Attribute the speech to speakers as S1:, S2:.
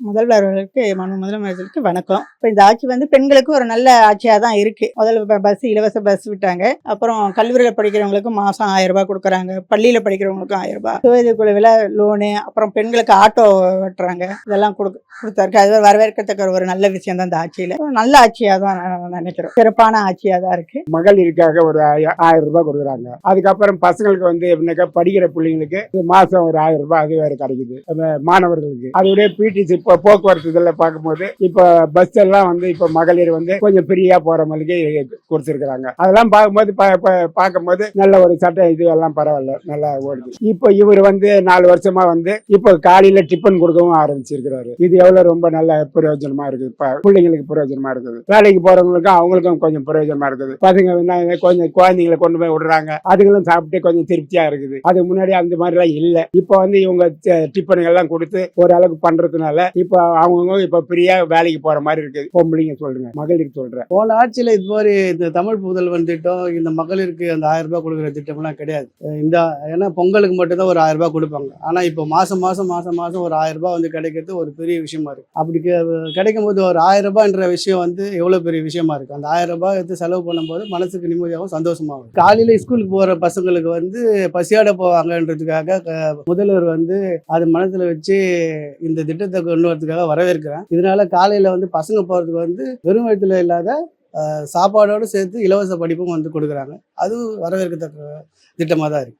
S1: முதல்வர்களுக்கு முதலமைச்சருக்கு வணக்கம். இப்போ இந்த ஆட்சி வந்து பெண்களுக்கு ஒரு நல்ல ஆட்சியாக தான் இருக்கு. முதல்ல பஸ் இலவச பஸ் விட்டாங்க. அப்புறம் கல்லூரியில் படிக்கிறவங்களுக்கு மாதம் 1000 ரூபாய் கொடுக்குறாங்க. பள்ளியில் படிக்கிறவங்களுக்கும் 1000 ரூபாய். சுய குழுவில் லோனு, அப்புறம் பெண்களுக்கு ஆட்டோ வெட்டுறாங்க. இதெல்லாம் கொடுத்தாருக்கு. அது வரவேற்கத்தக்க ஒரு நல்ல விஷயம் தான் இந்த ஆட்சியில். நல்ல ஆட்சியாக தான் நான் நினைக்கிறேன். சிறப்பான ஆட்சியாக தான் இருக்கு.
S2: மகளிருக்காக ஒரு 1000 ரூபாய் கொடுக்குறாங்க. அதுக்கப்புறம் பசங்களுக்கு வந்து எப்படின்னாக்கா படிக்கிற பிள்ளைங்களுக்கு மாசம் ஒரு 1000 ரூபாய் அது வேற கிடைக்குது மாணவர்களுக்கு. அதோடய பிடிசி இப்போ போக்குவரத்து இதெல்லாம் பார்க்கும்போது இப்போ பஸ் எல்லாம் வந்து இப்போ மகளிர் வந்து கொஞ்சம் ஃப்ரீயா போற மாதிரி கொடுத்துருக்காங்க. அதெல்லாம் பார்க்கும்போது நல்ல ஒரு சட்டம் இது எல்லாம் பரவாயில்ல, நல்லா ஓடுது. இப்போ இவர் வந்து 4 வருஷமா வந்து இப்போ காலையில டிஃபன் கொடுக்கவும் ஆரம்பிச்சிருக்கிறாரு. இது எவ்வளவு ரொம்ப நல்ல பிரயோஜனமா இருக்குது. பிள்ளைங்களுக்கு பிரயோஜனமா இருக்குது. வேலைக்கு போறவங்களுக்கும் அவங்களுக்கும் கொஞ்சம் பிரயோஜனமா இருக்குது. பசங்க கொஞ்சம் குழந்தைங்களை கொண்டு போய் விடுறாங்க. அதுகளும் சாப்பிட்டு கொஞ்சம் திருப்தியா இருக்குது. அதுக்கு முன்னாடி அந்த மாதிரி எல்லாம் இல்ல. இப்போ வந்து இவங்க டிஃபன் எல்லாம் கொடுத்து ஓரளவுக்கு பண்றதுனால இப்போ அவங்க இப்ப ஃப்ரீயா வேலைக்கு போற மாதிரி இருக்குது. பொம்பளைங்க சொல்றேன், மகளிர் சொல்றேன்.
S3: போன ஆட்சியில இது மாதிரி இந்த தமிழ் புதல்வன் திட்டம், இந்த மகளிருக்கு அந்த 1000 ரூபாய் கொடுக்குற திட்டம் எல்லாம் கிடையாது. இந்த ஏன்னா பொங்கலுக்கு மட்டும்தான் ஒரு 1000 ரூபாய் கொடுப்பாங்க. ஆனா இப்போ மாசம் ஒரு 1000 ரூபாய் வந்து கிடைக்கிறது ஒரு பெரிய விஷயமா இருக்கு. அப்படி கிடைக்கும் போது ஒரு 1000 ரூபாய்ன்ற விஷயம் வந்து எவ்வளவு பெரிய விஷயமா இருக்கு. அந்த 1000 ரூபாய் எடுத்து செலவு பண்ணும்போது மனசுக்கு நிம்மதியாகவும் சந்தோஷமாகும். காலையில ஸ்கூலுக்கு போற பசங்களுக்கு வந்து பசியாட போவாங்கன்றதுக்காக முதல்வர் வந்து அது மனசுல வச்சு இந்த திட்டத்தை கொண்டு வரதுக்காக வரவேற்கிறேன். இதனால காலையில வந்து பசங்க போறதுக்கு வந்து வெறும் வயிற்றுல இல்லாத சாப்பாடோடு சேர்த்து இலவச படிப்பும் வந்து கொடுக்குறாங்க. அது வரவேற்கத்தக்க திட்டமாக தான் இருக்கு.